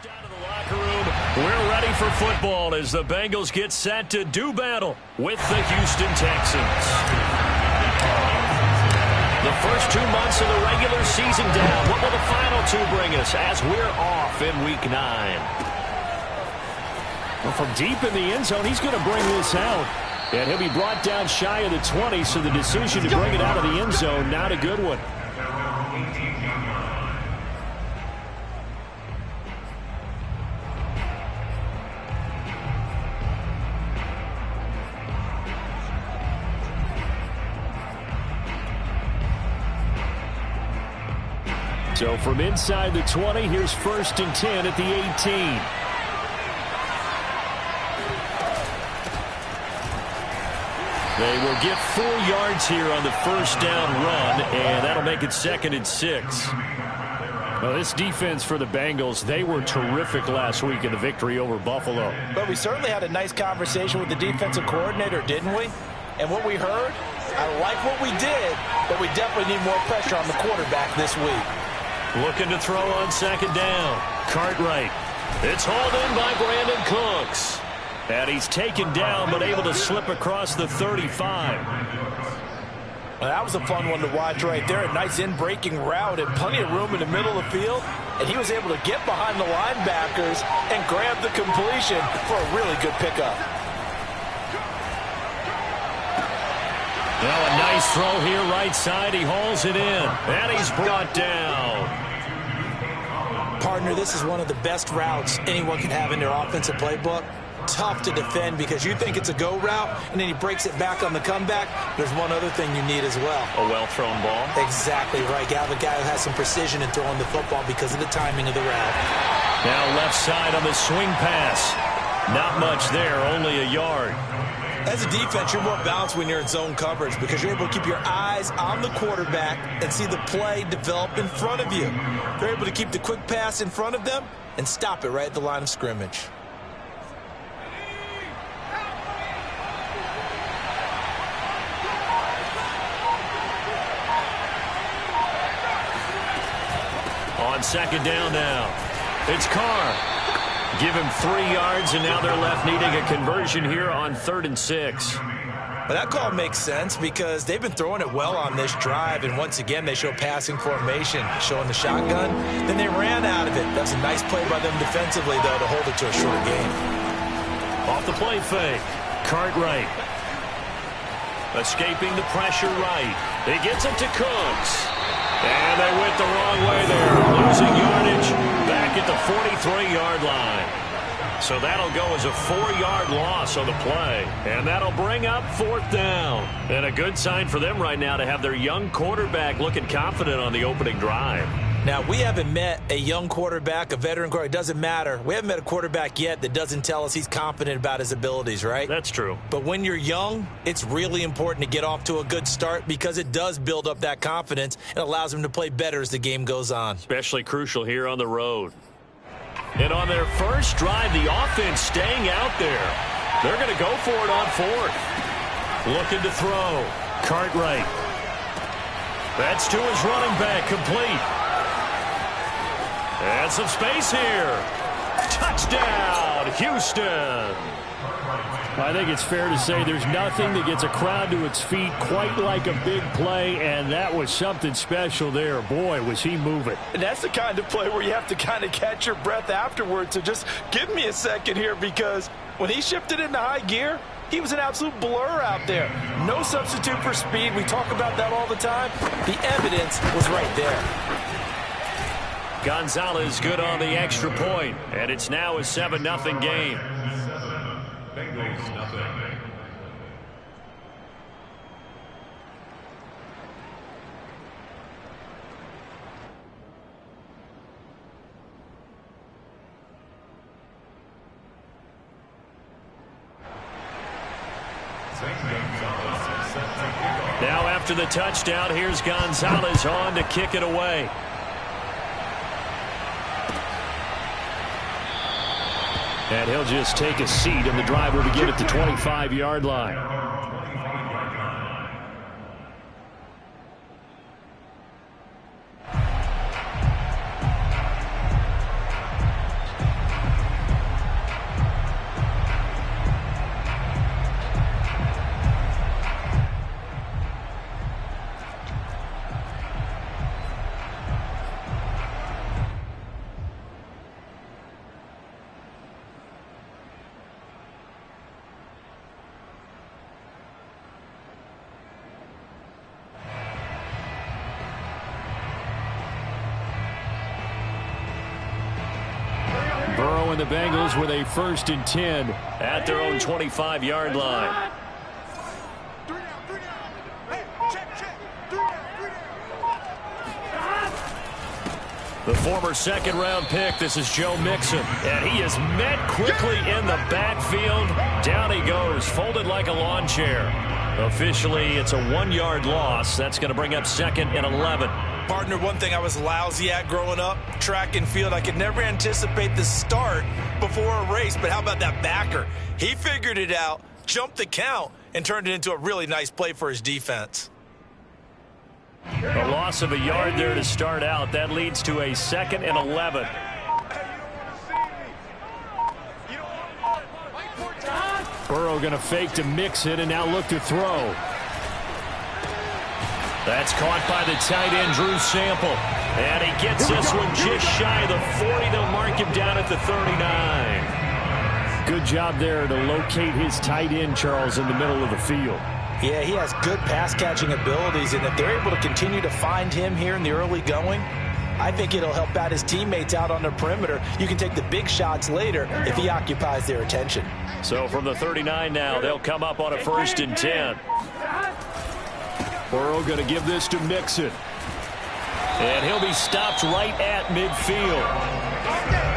Out of the locker room, we're ready for football as the Bengals get set to do battle with the Houston Texans. The first 2 months of the regular season down. What will the final two bring us as we're off in Week 9? Well, from deep in the end zone, he's going to bring this out. And he'll be brought down shy of the 20, so the decision to bring it out of the end zone, not a good one. So from inside the 20, here's 1st and 10 at the 18. They will get 4 yards here on the first down run, and that'll make it 2nd and 6. Well, this defense for the Bengals, they were terrific last week in the victory over Buffalo. But we certainly had a nice conversation with the defensive coordinator, didn't we? And what we heard, I like what we did, but we definitely need more pressure on the quarterback this week. Looking to throw on 2nd down. Cartwright. It's hauled in by Brandon Cooks. And he's taken down but able to slip across the 35. Well, that was a fun one to watch right there. A nice in-breaking route and plenty of room in the middle of the field. And he was able to get behind the linebackers and grab the completion for a really good pickup. Now a nice throw here right side. He hauls it in. And he's brought down. Partner, this is one of the best routes anyone can have in their offensive playbook. Tough to defend because you think it's a go route, and then he breaks it back on the comeback. There's one other thing you need as well. A well-thrown ball. Exactly right. You have a guy who has some precision in throwing the football because of the timing of the route. Now left side on the swing pass. Not much there, only a yard. As a defense, you're more balanced when you're in zone coverage because you're able to keep your eyes on the quarterback and see the play develop in front of you. You're able to keep the quick pass in front of them and stop it right at the line of scrimmage. On 2nd down now. It's Carr. Give him 3 yards, and now they're left needing a conversion here on 3rd and 6. But that call makes sense because they've been throwing it well on this drive, and once again they show passing formation, showing the shotgun. Then they ran out of it. That's a nice play by them defensively, though, to hold it to a short game. Off the play fake. Cartwright. Escaping the pressure right. He gets it to Cooks. And they went the wrong way there. Losing yardage back at the 43-yard line. So that'll go as a 4-yard loss on the play. And that'll bring up 4th down. And a good sign for them right now to have their young quarterback looking confident on the opening drive. Now, we haven't met a young quarterback, a veteran quarterback. It doesn't matter. We haven't met a quarterback yet that doesn't tell us he's confident about his abilities, right? That's true. But when you're young, it's really important to get off to a good start because it does build up that confidence and allows him to play better as the game goes on. Especially crucial here on the road. And on their first drive, the offense staying out there. They're going to go for it on 4th. Looking to throw. Cartwright. That's to his running back, complete. And some space here. Touchdown, Houston. I think it's fair to say there's nothing that gets a crowd to its feet quite like a big play, and that was something special there. Boy, was he moving. And that's the kind of play where you have to kind of catch your breath afterwards. So just give me a second here because when he shifted into high gear, he was an absolute blur out there. No substitute for speed. We talk about that all the time. The evidence was right there. Gonzalez good on the extra point, and it's now a 7-0 game. Bengals nothing. Now after the touchdown, here's Gonzalez on to kick it away. And he'll just take a seat, and the drive will begin at the 25-yard line. Burrow and the Bengals with a 1st and 10 at their own 25-yard line. The former second-round pick, this is Joe Mixon. And he is met quickly in the backfield. Down he goes, folded like a lawn chair. Officially, it's a 1-yard loss. That's going to bring up 2nd and 11. Partner, one thing I was lousy at growing up, track and field. I could never anticipate the start before a race, but how about that backer? He figured it out, jumped the count, and turned it into a really nice play for his defense. A loss of a yard there to start out. That leads to a 2nd and 11. Burrow going to fake to Mixon and now look to throw. That's caught by the tight end, Drew Sample. And he gets this one just shy of the 40. They'll mark him down at the 39. Good job there to locate his tight end, Charles, in the middle of the field. Yeah, he has good pass-catching abilities, and if they're able to continue to find him here in the early going, I think it'll help out his teammates out on the perimeter. You can take the big shots later if he occupies their attention. So from the 39 now, they'll come up on a 1st and 10. Burrow going to give this to Mixon. And he'll be stopped right at midfield.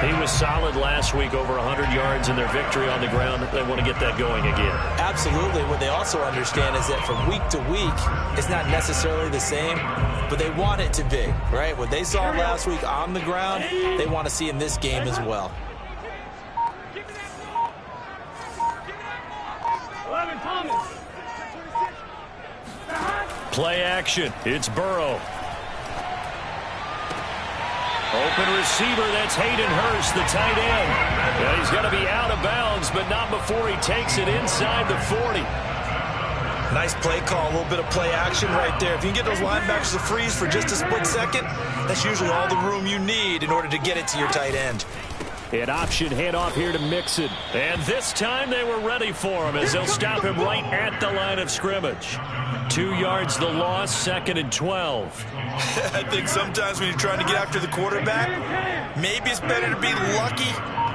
He was solid last week, over 100 yards in their victory on the ground. They want to get that going again. Absolutely. What they also understand is that from week to week, it's not necessarily the same, but they want it to be, right? What they saw last week on the ground, they want to see in this game as well. Play action. It's Burrow. Open receiver, that's Hayden Hurst, the tight end. And he's going to be out of bounds, but not before he takes it inside the 40. Nice play call, a little bit of play action right there. If you can get those linebackers to freeze for just a split second, that's usually all the room you need in order to get it to your tight end. An option handoff here to Mixon. And this time they were ready for him as they'll stop him right at the line of scrimmage. 2 yards the loss, 2nd and 12. I think sometimes when you're trying to get after the quarterback, maybe it's better to be lucky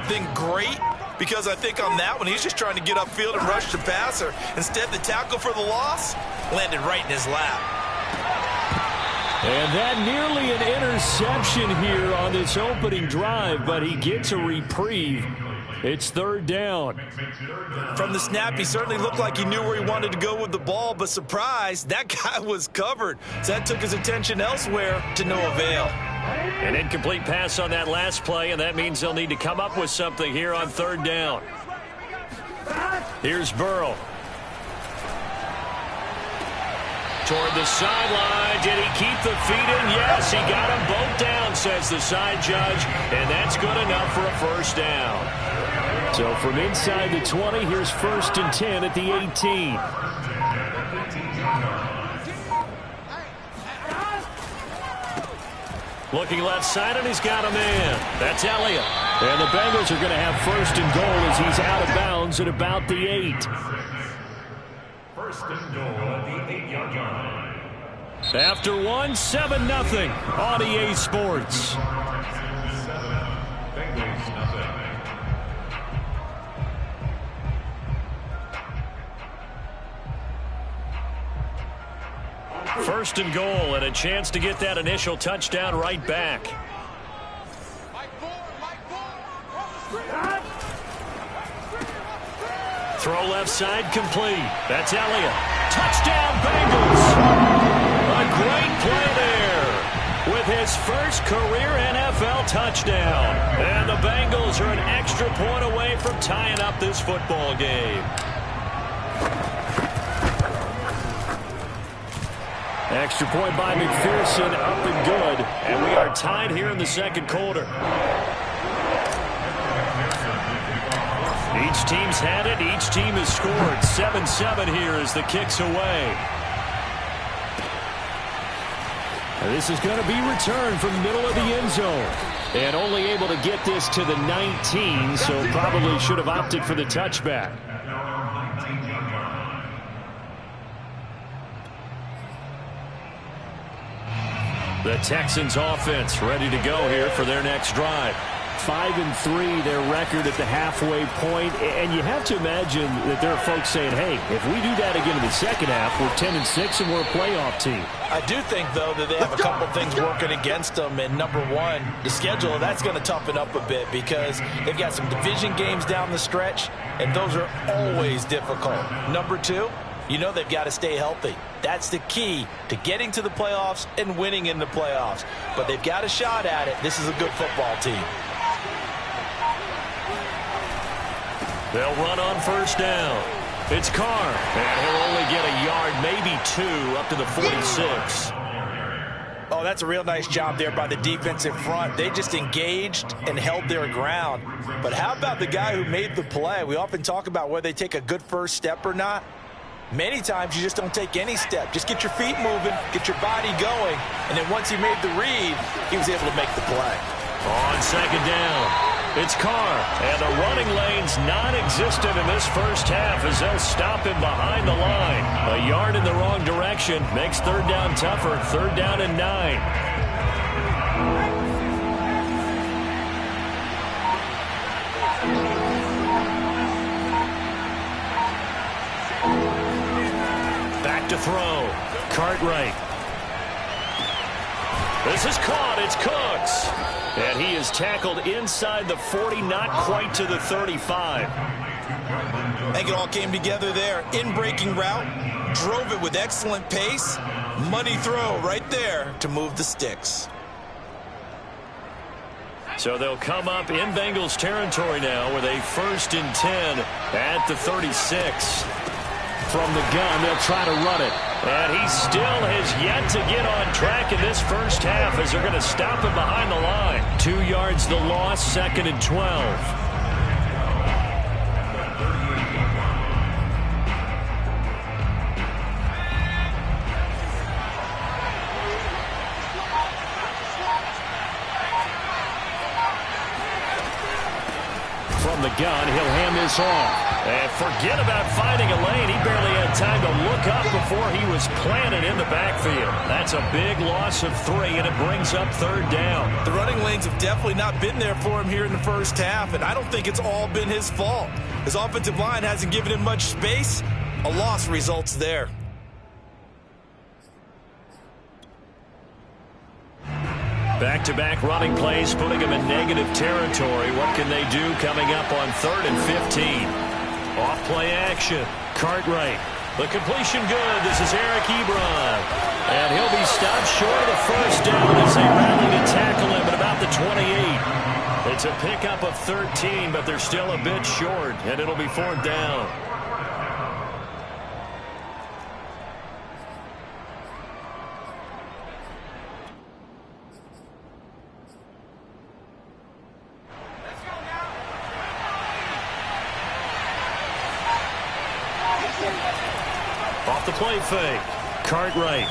than great, because I think on that one he's just trying to get upfield and rush the passer. Instead, the tackle for the loss landed right in his lap. And that nearly an interception here on this opening drive, but he gets a reprieve. It's 3rd down. From the snap, he certainly looked like he knew where he wanted to go with the ball, but surprise, that guy was covered. So that took his attention elsewhere to no avail. An incomplete pass on that last play, and that means they'll need to come up with something here on 3rd down. Here's Burrow. Toward the sideline. Did he keep the feet in? Yes, he got them both down, says the side judge, and that's good enough for a 1st down. So from inside the 20, here's 1st and 10 at the 18. Looking left side, and he's got a man. That's Elliott. And the Bengals are going to have 1st and goal as he's out of bounds at about the 8. 1st and goal at the 8-yard line. After 1, 7-0 on EA Sports. 7, Bengals nothing. First and goal, and a chance to get that initial touchdown right back. Throw left side complete. That's Elliott. Touchdown Bengals. A great play there with his first career NFL touchdown. And the Bengals are an extra point away from tying up this football game. Extra point by McPherson, up and good. And we are tied here in the 2nd quarter. Each team's had it. Each team has scored. 7-7 here as the kick's away. This is going to be returned from the middle of the end zone. And only able to get this to the 19, so probably should have opted for the touchback. The Texans offense ready to go here for their next drive. 5-3, their record at the halfway point. And you have to imagine that there are folks saying, hey, if we do that again in the second half, we're 10-6 and we're a playoff team. I do think, though, that they have a couple things working against them. And number one, the schedule, that's going to toughen up a bit because they've got some division games down the stretch, and those are always difficult. Number two, you know they've got to stay healthy. That's the key to getting to the playoffs and winning in the playoffs. But they've got a shot at it. This is a good football team. They'll run on first down. It's Carr, and he'll only get a yard, maybe two, up to the 46. Oh, that's a real nice job there by the defensive front. They just engaged and held their ground. But how about the guy who made the play? We often talk about whether they take a good first step or not. Many times you just don't take any step. Just get your feet moving, get your body going, and then once he made the read, he was able to make the play. On second down, it's Carr, and the running lane's non-existent in this first half as they'll stop him behind the line. A yard in the wrong direction makes third down tougher. Third down and 9. Back to throw. Cartwright. This is caught. It's Cooks. And he is tackled inside the 40, not quite to the 35. I think it all came together there. In-breaking route. Drove it with excellent pace. Money throw right there to move the sticks. So they'll come up in Bengals territory now with a 1st and 10 at the 36. From the gun, they'll try to run it. And he still has yet to get on track in this first half as they're going to stop him behind the line. 2 yards the loss, 2nd and 12. From the gun, he'll hand this off. And forget about finding a lane. He barely had time to look up before he was planted in the backfield. That's a big loss of 3, and it brings up third down. The running lanes have definitely not been there for him here in the first half, and I don't think it's all been his fault. His offensive line hasn't given him much space. A loss results there. Back-to-back running plays, putting them in negative territory. What can they do coming up on 3rd and 15? Off play action. Cartwright. The completion good. This is Eric Ebron. And he'll be stopped short of the first down as they rally to tackle him at about the 28. It's a pickup of 13, but they're still a bit short, and it'll be 4th down. Off the play fake. Cartwright.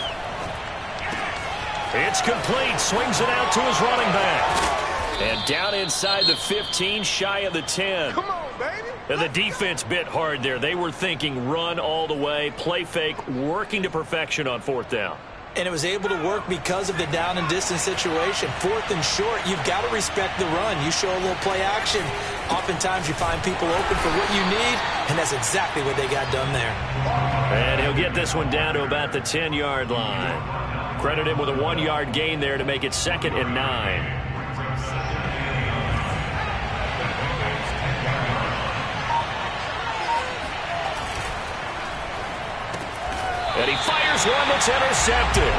It's complete. Swings it out to his running back. And down inside the 15, shy of the 10. Come on, baby. And the defense bit hard there. They were thinking run all the way. Play fake, working to perfection on 4th down. And it was able to work because of the down and distance situation. 4th and short, you've got to respect the run. You show a little play action. Oftentimes you find people open for what you need, and that's exactly what they got done there. And he'll get this one down to about the 10-yard line. Credit him with a 1-yard gain there to make it 2nd and 9. And he fires one that's intercepted.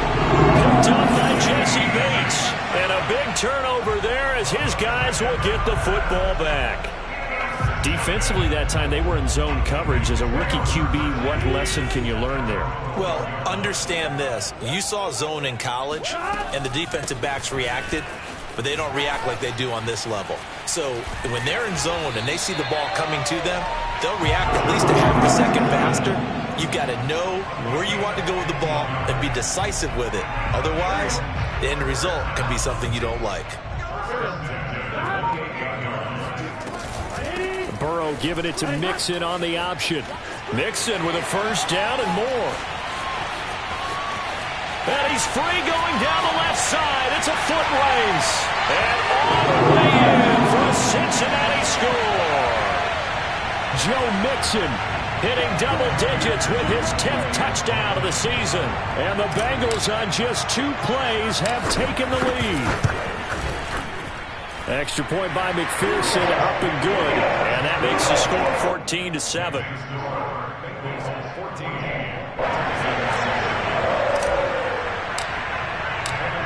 Picked up by Jesse Bates. And a big turnover there as his guys will get the football back. Defensively that time, they were in zone coverage. As a rookie QB, what lesson can you learn there? Well, understand this. You saw zone in college, and the defensive backs reacted, but they don't react like they do on this level. So when they're in zone and they see the ball coming to them, they'll react at least a half a second faster. You've got to know where you want to go with the ball and be decisive with it. Otherwise, the end result can be something you don't like. Burrow giving it to Mixon on the option. Mixon with a first down and more. And he's free going down the left side. It's a foot race. And all the way in for a Joe Mixon, hitting double digits with his 10th touchdown of the season. And the Bengals on just 2 plays have taken the lead. Extra point by McPherson, up and good. And that makes the score 14-7.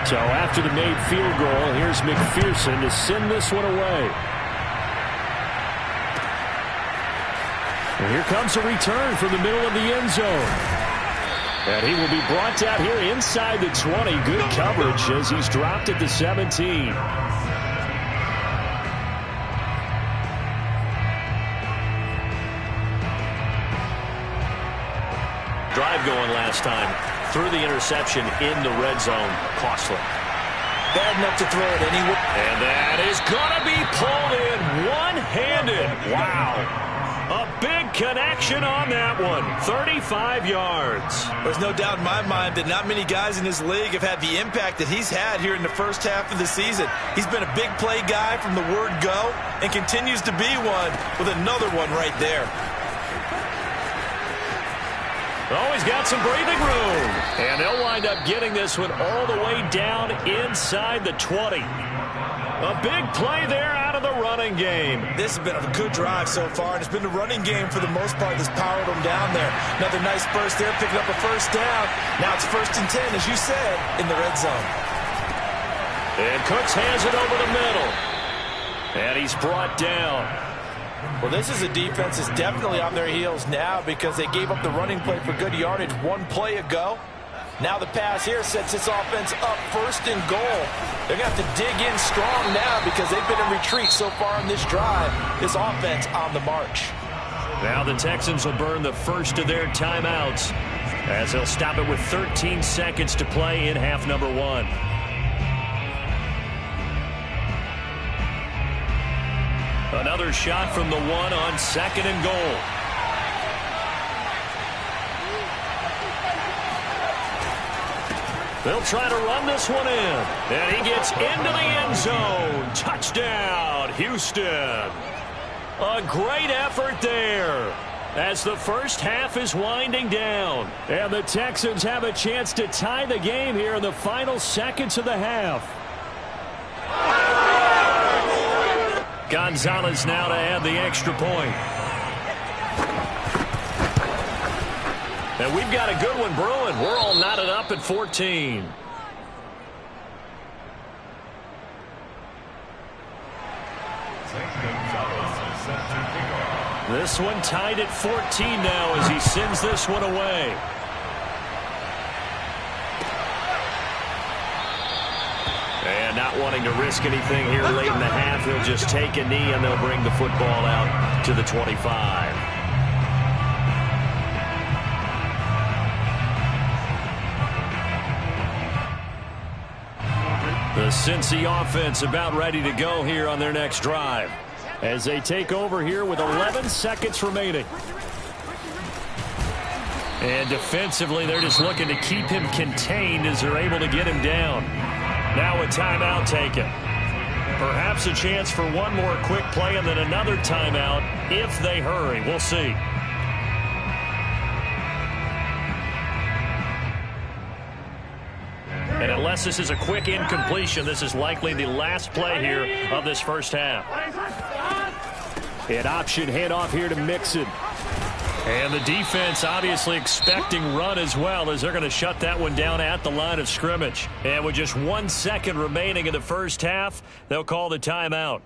So after the made field goal, here's McPherson to send this one away. And here comes a return from the middle of the end zone. And he will be brought out here inside the 20. Good coverage as he's dropped at the 17. Drive going last time. Threw the interception in the red zone. Costly. Bad enough to throw it anywhere. And that is going to be pulled in one-handed. Wow. A big connection on that one. 35 yards. There's no doubt in my mind that not many guys in this league have had the impact that he's had here in the first half of the season. He's been a big play guy from the word go and continues to be one with another one right there. Oh, he's got some breathing room. And they'll wind up getting this one all the way down inside the 20. A big play there out of the running game. This has been a good drive so far, and it's been the running game for the most part that's powered them down there. Another nice burst there, picking up a first down. Now it's 1st and 10, as you said, in the red zone. And Cooks hands it over the middle. And he's brought down. Well, this is a defense that's definitely on their heels now because they gave up the running play for good yardage 1 play ago. Now the pass here sets this offense up 1st and goal. They're going to have to dig in strong now because they've been in retreat so far on this drive. This offense on the march. Now the Texans will burn the first of their timeouts as they'll stop it with 13 seconds to play in half number 1. Another shot from the 1 on 2nd and goal. They'll try to run this one in. And he gets into the end zone. Touchdown, Houston. A great effort there as the first half is winding down. And the Texans have a chance to tie the game here in the final seconds of the half. Gonzalez now to add the extra point. And we've got a good one brewing. We're all knotted up at 14. This one tied at 14 now as he sends this one away. And not wanting to risk anything here late in the half, he'll just take a knee and they'll bring the football out to the 25. The Cincy offense about ready to go here on their next drive as they take over here with 11 seconds remaining. And defensively, they're just looking to keep him contained as they're able to get him down. Now a timeout taken. Perhaps a chance for one more quick play and then another timeout if they hurry. We'll see. And unless this is a quick incompletion, this is likely the last play here of this first half. An option handoff here to Mixon. And the defense obviously expecting run as well as they're going to shut that one down at the line of scrimmage. And with just 1 second remaining in the first half, they'll call the timeout.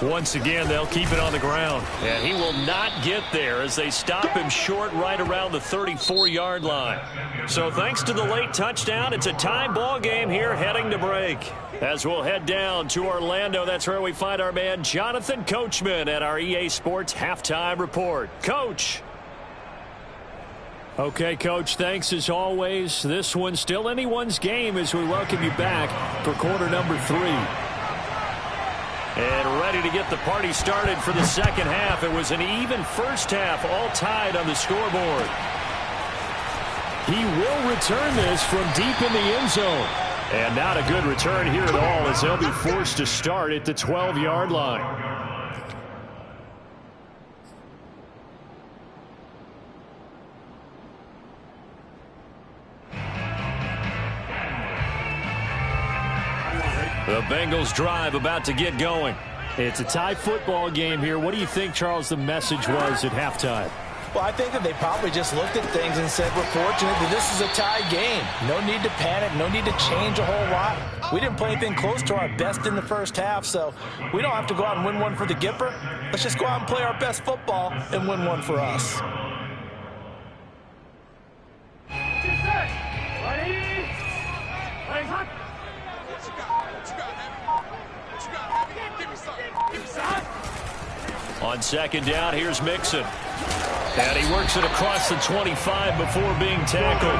Once again, they'll keep it on the ground. And he will not get there as they stop him short right around the 34-yard line. So thanks to the late touchdown, it's a tie ball game here heading to break. As we'll head down to Orlando, that's where we find our man Jonathan Coachman at our EA Sports Halftime Report. Coach. Okay, Coach, thanks as always. This one's still anyone's game as we welcome you back for quarter number 3. And ready to get the party started for the second half. It was an even first half, all tied on the scoreboard. He will return this from deep in the end zone. And not a good return here at all, as they'll be forced to start at the 12-yard line. The Bengals drive about to get going. It's a tie football game here. What do you think, Charles, the message was at halftime? Well, I think that they probably just looked at things and said, we're fortunate that this is a tie game. No need to panic. No need to change a whole lot. We didn't play anything close to our best in the first half, so we don't have to go out and win one for the Gipper. Let's just go out and play our best football and win one for us. On second down, here's Mixon. And he works it across the 25 before being tackled.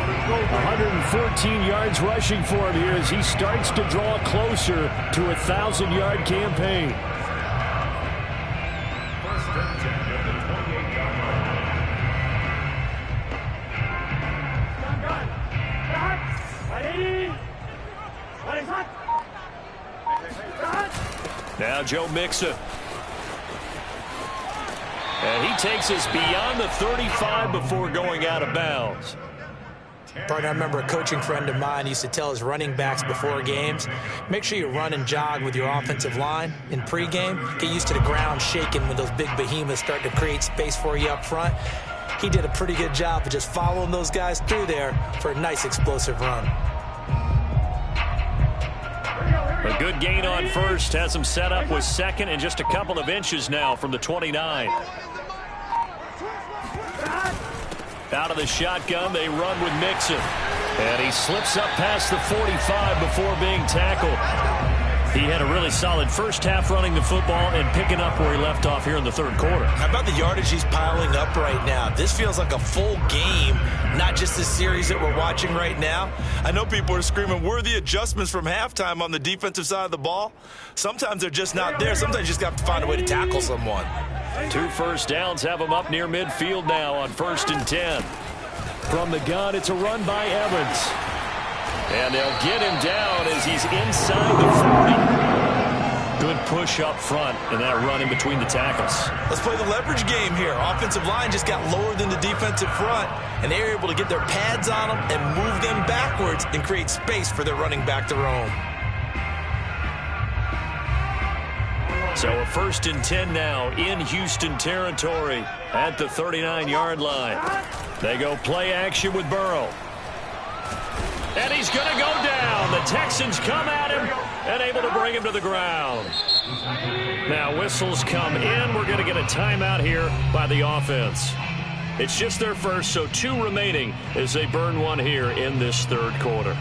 114 yards rushing for him here as he starts to draw closer to a 1,000-yard campaign. Now Joe Mixon. And he takes us beyond the 35 before going out of bounds. Partner, I remember a coaching friend of mine used to tell his running backs before games, make sure you run and jog with your offensive line in pregame. Get used to the ground shaking when those big behemoths start to create space for you up front. He did a pretty good job of just following those guys through there for a nice explosive run. A good gain on first has him set up with second and just a couple of inches now from the 29. Out of the shotgun, they run with Mixon. And he slips up past the 45 before being tackled. He had a really solid first half running the football and picking up where he left off here in the third quarter. How about the yardage he's piling up right now? This feels like a full game, not just the series that we're watching right now. I know people are screaming, where are the adjustments from halftime on the defensive side of the ball? Sometimes they're just not there. Sometimes you just have to find a way to tackle someone. 2 first downs have him up near midfield now on 1st and 10. From the gun, it's a run by Evans. And they'll get him down as he's inside the 40. Good push up front and that run in between the tackles. Let's play the leverage game here. Offensive line just got lower than the defensive front, and they were able to get their pads on them and move them backwards and create space for their running back to roam. So a 1st and 10 now in Houston territory at the 39-yard line. They go play action with Burrow. And he's going to go down. The Texans come at him and able to bring him to the ground. Now whistles come in. We're going to get a timeout here by the offense. It's just their first, so 2 remaining as they burn one here in this third quarter.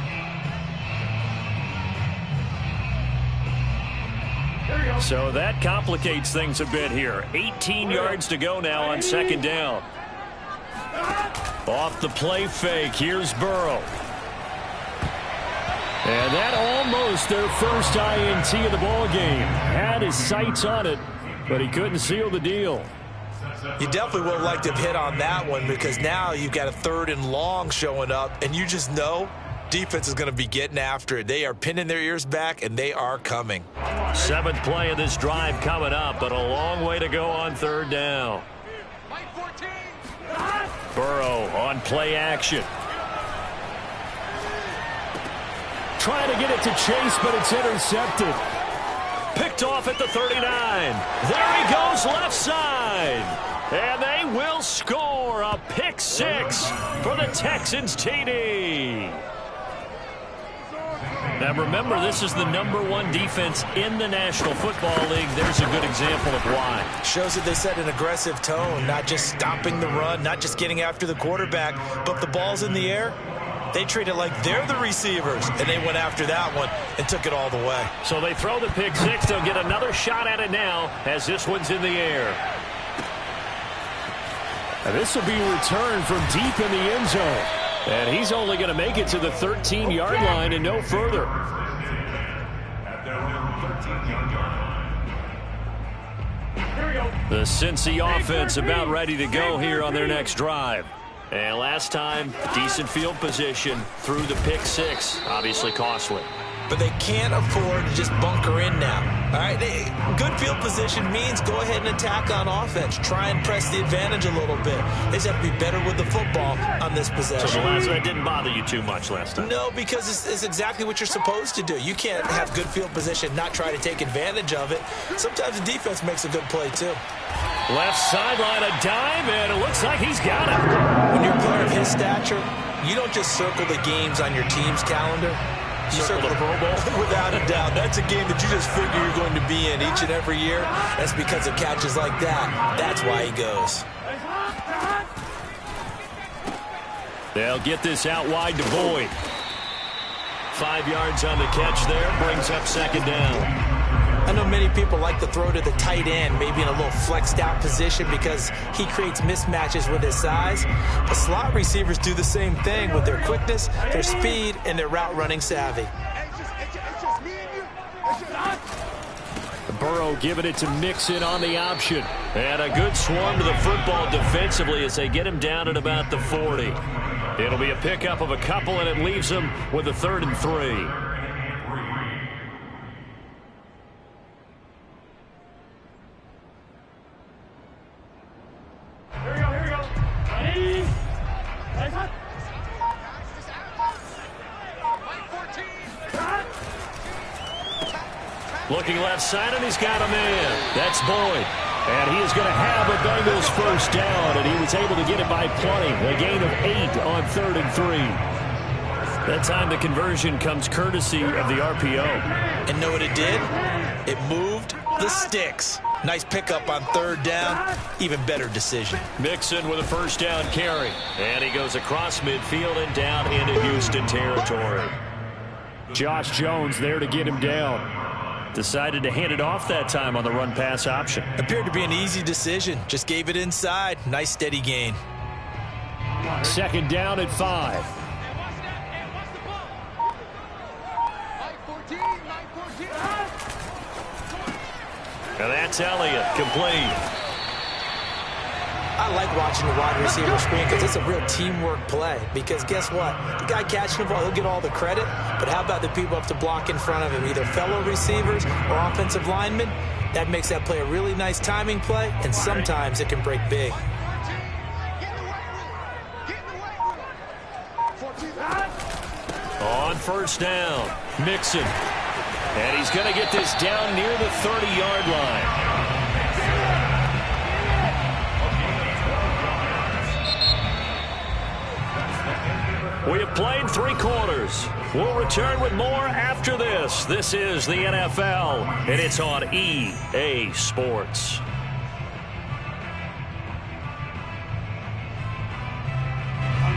So that complicates things a bit here. 18 yards to go now on second down. Off the play fake, here's Burrow. And that almost their first INT of the ball game. Had his sights on it, but he couldn't seal the deal. You definitely would have liked to have hit on that one, because now you've got a 3rd and long showing up, and you just know defense is going to be getting after it. They are pinning their ears back, and they are coming. 7th play of this drive coming up, but a long way to go on 3rd down. Burrow on play action. Trying to get it to Chase, but it's intercepted. Picked off at the 39. There he goes left side. And they will score a pick 6 for the Texans TD. Now remember, this is the #1 defense in the National Football League. There's a good example of why. Shows that they set an aggressive tone, not just stopping the run, not just getting after the quarterback, but if the ball's in the air, they treat it like they're the receivers, and they went after that one and took it all the way. So they throw the pick 6. They'll get another shot at it now as this one's in the air. And this will be returned from deep in the end zone. And he's only going to make it to the 13-yard line and no further. The Cincy offense about ready to go here on their next drive. And last time, decent field position through the pick six. Obviously costly. But they can't afford to just bunker in now. All right, good field position means go ahead and attack on offense. Try and press the advantage a little bit. They just have to be better with the football on this possession. So the last one didn't bother you too much last time? No, because it's exactly what you're supposed to do. You can't have good field position, not try to take advantage of it. Sometimes the defense makes a good play, too. Left sideline, a dive, and it looks like he's got it. When you're a player of his stature, you don't just circle the games on your team's calendar. You circle the Pro Bowl? Without a doubt. That's a game that you just figure you're going to be in each and every year. That's because of catches like that. That's why he goes. They'll get this out wide to Boyd. 5 yards on the catch there. Brings up second down. I know many people like to throw to the tight end, maybe in a little flexed out position because he creates mismatches with his size. But slot receivers do the same thing with their quickness, their speed, and their route running savvy. Burrow giving it to Mixon on the option. And a good swarm to the football defensively as they get him down at about the 40. It'll be a pickup of a couple, and it leaves them with a 3rd and 3. Looking left side, and he's got a man. That's Boyd. And he is going to have a Bengals first down, and he was able to get it by plenty. A gain of 8 on 3rd and 3. That time the conversion comes courtesy of the RPO. And know what it did? It moved the sticks. Nice pickup on 3rd down. Even better decision. Mixon with a first down carry. And he goes across midfield and down into Houston territory. Josh Jones there to get him down. Decided to hand it off that time on the run-pass option. Appeared to be an easy decision. Just gave it inside. Nice steady gain. 2nd down at 5. And that's Elliott, complete. I like watching the wide receiver screen because it's a real teamwork play. Because guess what? The guy catching the ball, he'll get all the credit. But how about the people up to block in front of him, either fellow receivers or offensive linemen? That makes that play a really nice timing play, and sometimes it can break big. On first down, Mixon. And he's going to get this down near the 30-yard line. We have played 3 quarters. We'll return with more after this. This is the NFL, and it's on EA Sports.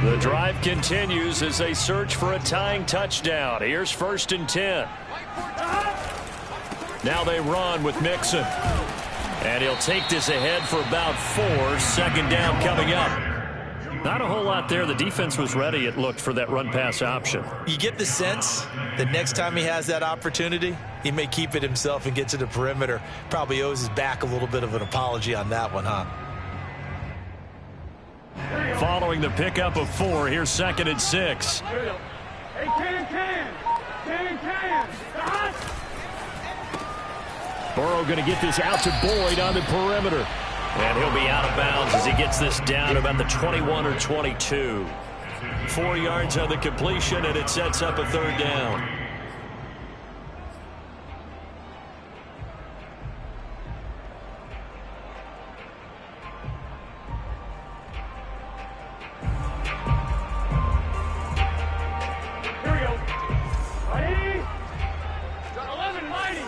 The drive continues as they search for a tying touchdown. Here's 1st and 10. Now they run with Mixon. And he'll take this ahead for about 4. 2nd down coming up. Not a whole lot there. The defense was ready, it looked, for that run-pass option. You get the sense that next time he has that opportunity, he may keep it himself and get to the perimeter. Probably owes his back a little bit of an apology on that one, huh? Following the pickup of 4, here's 2nd and 6. Hey, can. Burrow going to get this out to Boyd on the perimeter. And he'll be out of bounds as he gets this down about the 21 or 22. 4 yards on the completion, and it sets up a 3rd down. Here we go. Ready? 11 mighty.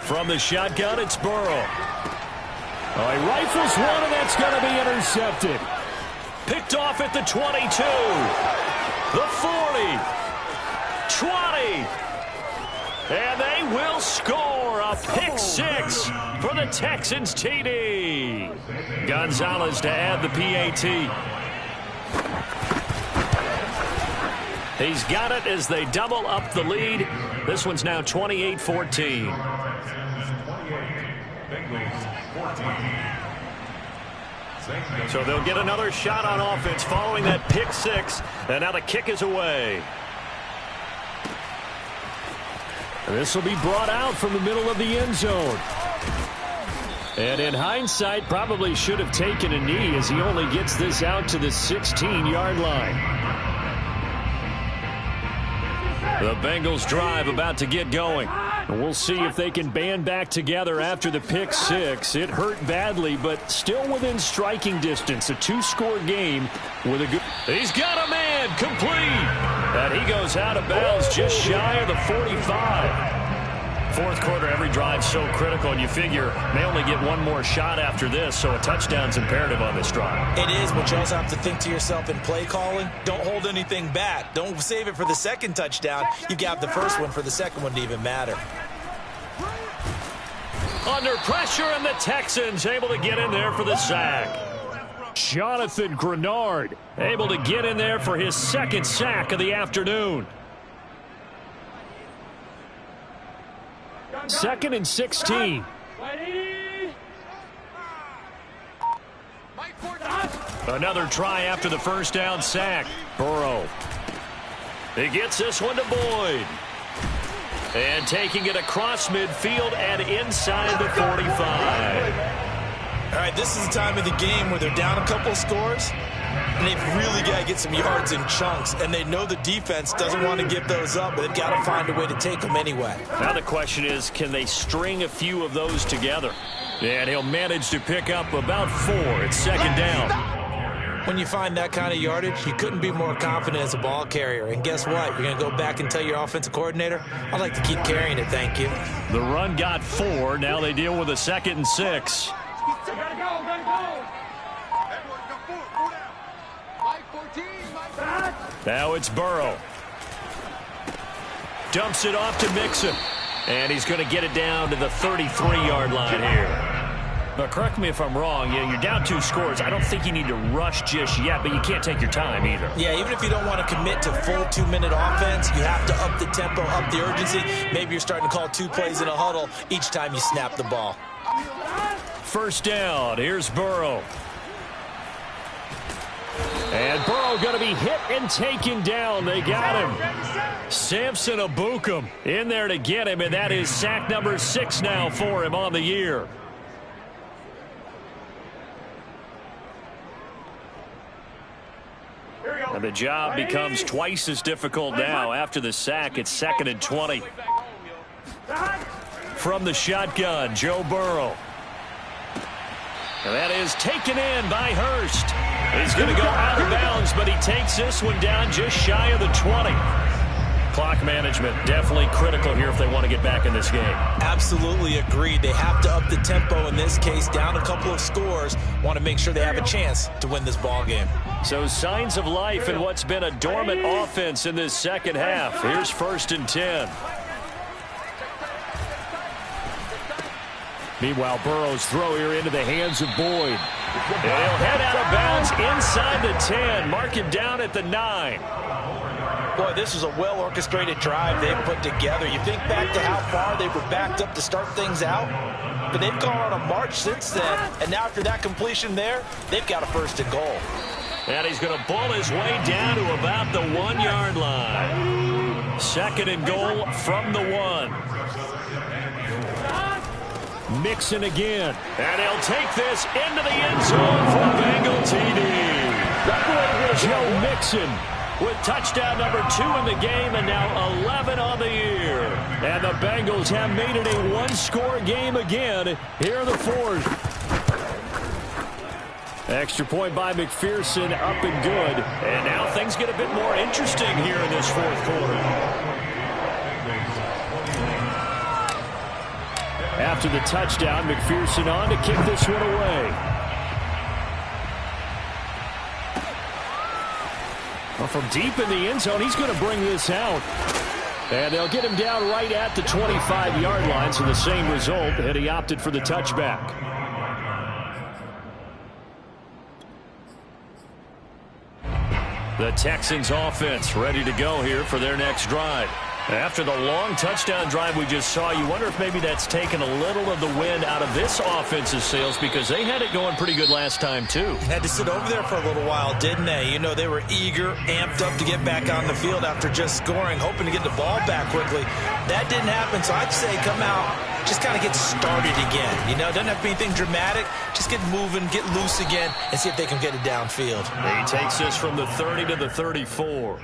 From the shotgun, it's Burrow. Oh, he rifles one, and that's going to be intercepted. Picked off at the 22. The 40. 20. And they will score a pick 6 for the Texans TD. Gonzalez to add the PAT. He's got it as they double up the lead. This one's now 28-14. So they'll get another shot on offense following that pick six. And now the kick is away. This will be brought out from the middle of the end zone. And in hindsight, probably should have taken a knee as he only gets this out to the 16-yard line. The Bengals drive about to get going. We'll see if they can band back together after the pick six. It hurt badly, but still within striking distance. A two-score game with a good... He's got a man complete. And he goes out of bounds just shy of the 45. Fourth quarter, every drive so critical, and you figure they only get one more shot after this, so a touchdown's imperative on this drive. It is, but you also have to think to yourself in play calling, don't hold anything back. Don't save it for the second touchdown. You got the first one for the second one to even matter. Under pressure, and the Texans able to get in there for the sack. Jonathan Grenard Able to get in there for his second sack of the afternoon. 2nd and 16. Another try after the first down sack. Burrow. He gets this one to Boyd. And taking it across midfield and inside the 45. All right, this is the time of the game where they're down a couple of scores, and they've really got to get some yards in chunks, and they know the defense doesn't want to give those up, but they've got to find a way to take them anyway. Now the question is, can they string a few of those together? And he'll manage to pick up about 4. It's second down. When you find that kind of yardage, you couldn't be more confident as a ball carrier. And guess what? You're going to go back and tell your offensive coordinator, I'd like to keep carrying it, thank you. The run got 4. Now they deal with a 2nd and 6. Now it's Burrow. Dumps it off to Mixon. And he's going to get it down to the 33-yard line here. But correct me if I'm wrong, you're down 2 scores. I don't think you need to rush just yet, but you can't take your time either. Yeah, even if you don't want to commit to full 2-minute offense, you have to up the tempo, up the urgency. Maybe you're starting to call 2 plays in a huddle each time you snap the ball. First down. Here's Burrow. And Burrow going to be hit and taken down. They got him. Samson Abukum in there to get him, and that is sack number 6 now for him on the year. And the job becomes twice as difficult now. After the sack, it's 2nd and 20. From the shotgun, Joe Burrow. And that is taken in by Hurst. He's going to go out of bounds, but he takes this one down just shy of the 20. Clock management definitely critical here if they want to get back in this game. Absolutely agreed. They have to up the tempo in this case, down a couple of scores. Want to make sure they have a chance to win this ball game. So signs of life in what's been a dormant offense in this second half. Here's 1st and 10. Meanwhile, Burrow's throw here into the hands of Boyd. And he'll head out of bounds inside the 10. Mark him down at the 9. Boy, this was a well-orchestrated drive they've put together. You think back to how far they were backed up to start things out, but they've gone on a march since then, and now after that completion there, they've got a 1st and goal. And he's going to bull his way down to about the 1-yard line. 2nd and goal from the 1. Mixon again. And he'll take this into the end zone for Bengal TD. Joe Mixon with touchdown number 2 in the game and now 11 on the year. And the Bengals have made it a 1-score game again here in the 4th. Extra point by McPherson, up and good. And now things get a bit more interesting here in this 4th quarter. After the touchdown, McPherson on to kick this one away. Well, from deep in the end zone, he's going to bring this out. And they'll get him down right at the 25-yard line, so the same result, and he opted for the touchback. The Texans offense ready to go here for their next drive. After the long touchdown drive we just saw, you wonder if maybe that's taken a little of the wind out of this offense's sails, because they had it going pretty good last time too. Had to sit over there for a little while, didn't they? You know, they were eager, amped up to get back on the field after just scoring, hoping to get the ball back quickly. That didn't happen, so I'd say come out, just kind of get started again. You know, doesn't have to be anything dramatic. Just get moving, get loose again, and see if they can get it downfield. He takes this from the 30 to the 34.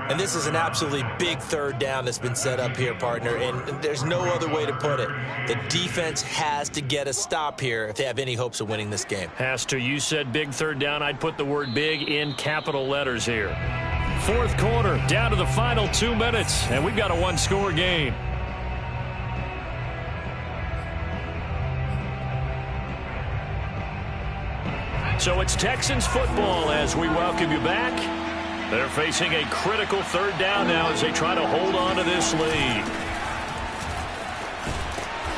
And this is an absolutely big third down that's been set up here, partner, and there's no other way to put it. The defense has to get a stop here if they have any hopes of winning this game. Has to. You said big third down. I'd put the word big in capital letters here. Fourth quarter, down to the final 2 minutes, and we've got a one-score game. So it's Texans football as we welcome you back. They're facing a critical third down now as they try to hold on to this lead.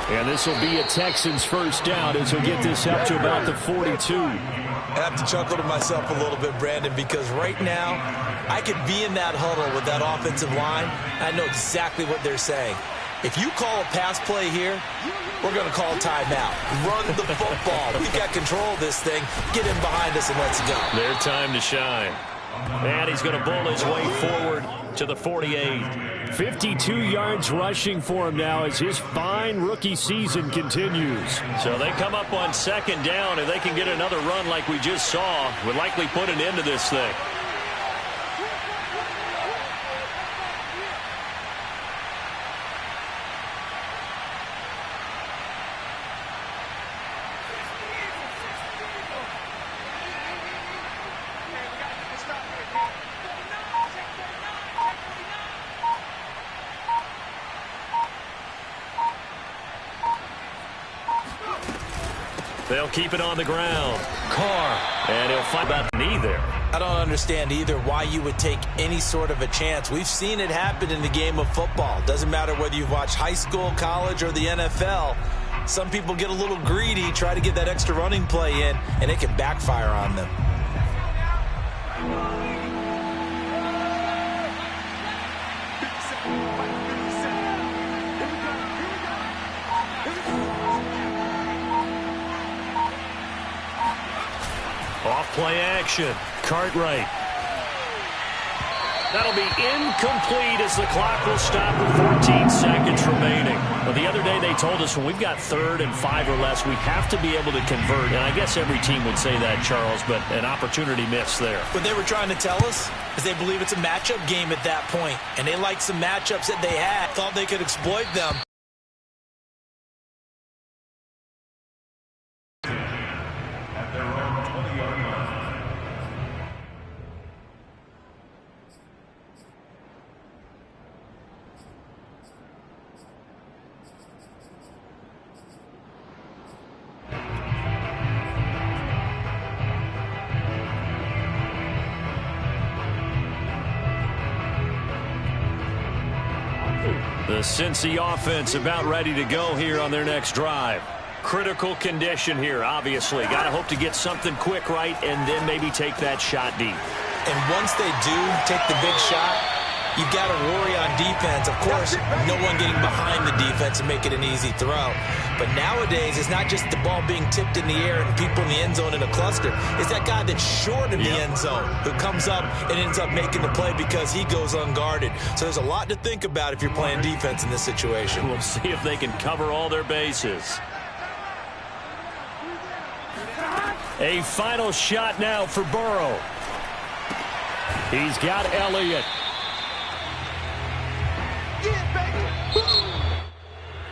And this will be a Texans first down as we'll get this up to about the 42. I have to chuckle to myself a little bit, Brandon, because right now I could be in that huddle with that offensive line. I know exactly what they're saying. If you call a pass play here, we're going to call timeout. Run the football. We've got control of this thing. Get in behind us and let's go. Their time to shine. And he's going to bull his way forward to the 48. 52 yards rushing for him now as his fine rookie season continues. So they come up on second down, and they can get another run like we just saw. Would likely put an end to this thing. They'll keep it on the ground. Carr, and he'll fight about the knee there. I don't understand either why you would take any sort of a chance. We've seen it happen in the game of football. Doesn't matter whether you've watched high school, college, or the NFL. Some people get a little greedy, try to get that extra running play in, and it can backfire on them. Off-play action. Cartwright. That'll be incomplete as the clock will stop with 14 seconds remaining. Well, the other day they told us when we've got 3rd and 5 or less, we have to be able to convert. And I guess every team would say that, Charles, but an opportunity missed there. What they were trying to tell us is they believe it's a matchup game at that point, and they liked some matchups that they had, thought they could exploit them. The Cincy offense about ready to go here on their next drive. Critical condition here, obviously. Got to hope to get something quick right and then maybe take that shot deep. And once they do take the big shot, you've got to worry on defense. Of course, no one getting behind the defense and make it an easy throw. But nowadays, it's not just the ball being tipped in the air and people in the end zone in a cluster. It's that guy that's short of the end zone who comes up and ends up making the play because he goes unguarded. So there's a lot to think about if you're playing defense in this situation. We'll see if they can cover all their bases. A final shot now for Burrow. He's got Elliott.